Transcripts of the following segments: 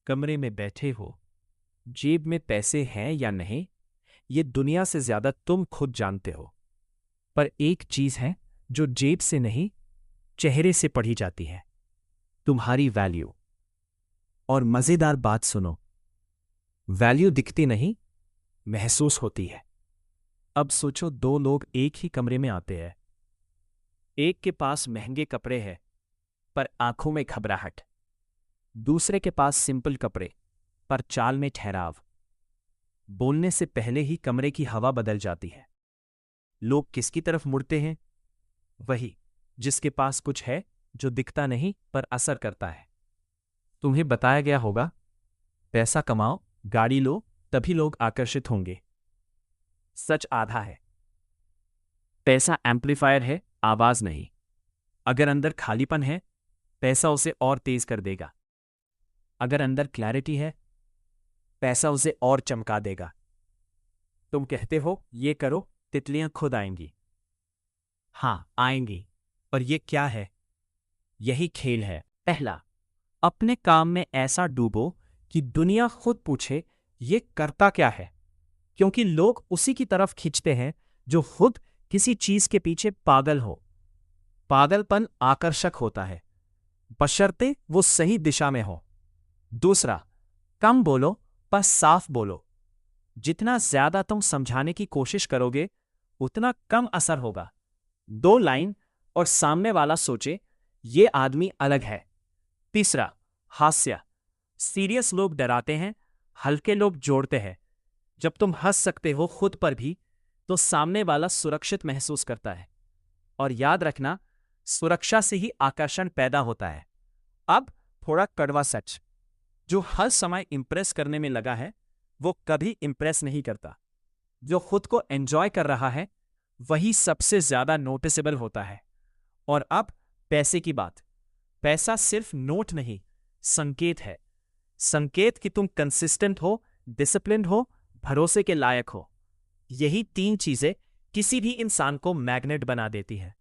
कमरे में बैठे हो, जेब में पैसे हैं या नहीं, ये दुनिया से ज्यादा तुम खुद जानते हो। पर एक चीज है जो जेब से नहीं, चेहरे से पढ़ी जाती है, तुम्हारी वैल्यू। और मजेदार बात सुनो, वैल्यू दिखती नहीं, महसूस होती है। अब सोचो, दो लोग एक ही कमरे में आते हैं। एक के पास महंगे कपड़े हैं पर आंखों में घबराहट, दूसरे के पास सिंपल कपड़े पर चाल में ठहराव। बोलने से पहले ही कमरे की हवा बदल जाती है। लोग किसकी तरफ मुड़ते हैं? वही जिसके पास कुछ है जो दिखता नहीं पर असर करता है। तुम्हें बताया गया होगा, पैसा कमाओ, गाड़ी लो, तभी लोग आकर्षित होंगे। सच आधा है। पैसा एम्पलीफायर है, आवाज नहीं। अगर अंदर खालीपन है, पैसा उसे और तेज कर देगा। अगर अंदर क्लैरिटी है, पैसा उसे और चमका देगा। तुम कहते हो ये करो, तितलियां खुद आएंगी। हाँ, आएंगी। पर ये क्या है? यही खेल है। पहला, अपने काम में ऐसा डूबो कि दुनिया खुद पूछे ये करता क्या है, क्योंकि लोग उसी की तरफ खींचते हैं जो खुद किसी चीज के पीछे पागल हो। पागलपन आकर्षक होता है, बशर्ते वो सही दिशा में हो। दूसरा, कम बोलो पर साफ बोलो। जितना ज्यादा तुम समझाने की कोशिश करोगे, उतना कम असर होगा। दो लाइन और सामने वाला सोचे ये आदमी अलग है। तीसरा, हास्य। सीरियस लोग डराते हैं, हल्के लोग जोड़ते हैं। जब तुम हंस सकते हो खुद पर भी, तो सामने वाला सुरक्षित महसूस करता है। और याद रखना, सुरक्षा से ही आकर्षण पैदा होता है। अब थोड़ा कड़वा सच, जो हर समय इंप्रेस करने में लगा है, वो कभी इंप्रेस नहीं करता। जो खुद को एंजॉय कर रहा है, वही सबसे ज्यादा नोटिसेबल होता है। और अब पैसे की बात। पैसा सिर्फ नोट नहीं, संकेत है। संकेत कि तुम कंसिस्टेंट हो, डिसिप्लिन्ड हो, भरोसे के लायक हो। यही तीन चीजें किसी भी इंसान को मैग्नेट बना देती है।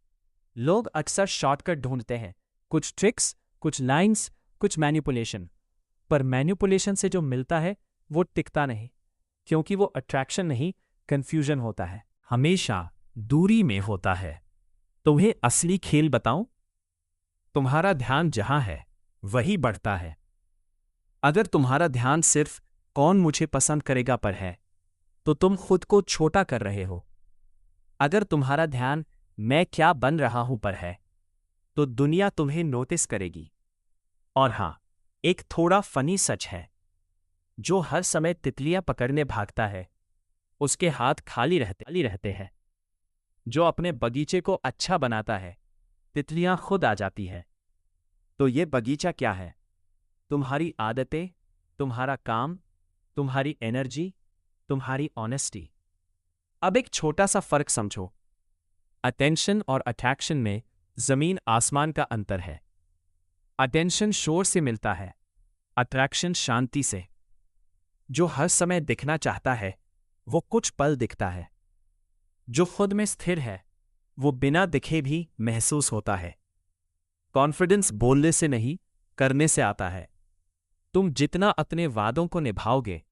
लोग अक्सर शॉर्टकट ढूंढते हैं, कुछ ट्रिक्स, कुछ लाइंस, कुछ मैनिपुलेशन। पर मैनिपुलेशन से जो मिलता है वो टिकता नहीं, क्योंकि वो अट्रैक्शन नहीं, कंफ्यूजन होता है, हमेशा दूरी में होता है। तुम्हें असली खेल बताऊं? तुम्हारा ध्यान जहां है वही बढ़ता है। अगर तुम्हारा ध्यान सिर्फ कौन मुझे पसंद करेगा पर है, तो तुम खुद को छोटा कर रहे हो। अगर तुम्हारा ध्यान मैं क्या बन रहा हूं पर है, तो दुनिया तुम्हें नोटिस करेगी। और हां, एक थोड़ा फनी सच है, जो हर समय तितलियां पकड़ने भागता है, उसके हाथ खाली रहते हैं। जो अपने बगीचे को अच्छा बनाता है, तितलियां खुद आ जाती है। तो ये बगीचा क्या है? तुम्हारी आदतें, तुम्हारा काम, तुम्हारी एनर्जी, तुम्हारी ऑनेस्टी। अब एक छोटा सा फर्क समझो। अटेंशन और अट्रैक्शन में जमीन आसमान का अंतर है। अटेंशन शोर से मिलता है, अट्रैक्शन शांति से। जो हर समय दिखना चाहता है, वो कुछ पल दिखता है। जो खुद में स्थिर है, वो बिना दिखे भी महसूस होता है। कॉन्फिडेंस बोलने से नहीं, करने से आता है। तुम जितना अपने वादों को निभाओगे,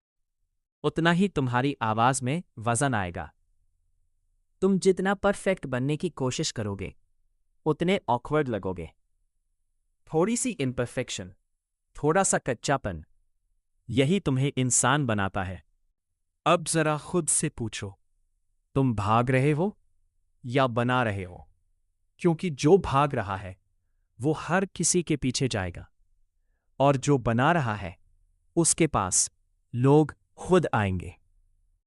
उतना ही तुम्हारी आवाज में वजन आएगा। तुम जितना परफेक्ट बनने की कोशिश करोगे, उतने ऑकवर्ड लगोगे। थोड़ी सी इम्परफेक्शन, थोड़ा सा कच्चापन, यही तुम्हें इंसान बनाता है। अब जरा खुद से पूछो, तुम भाग रहे हो या बना रहे हो? क्योंकि जो भाग रहा है वो हर किसी के पीछे जाएगा, और जो बना रहा है उसके पास लोग खुद आएंगे।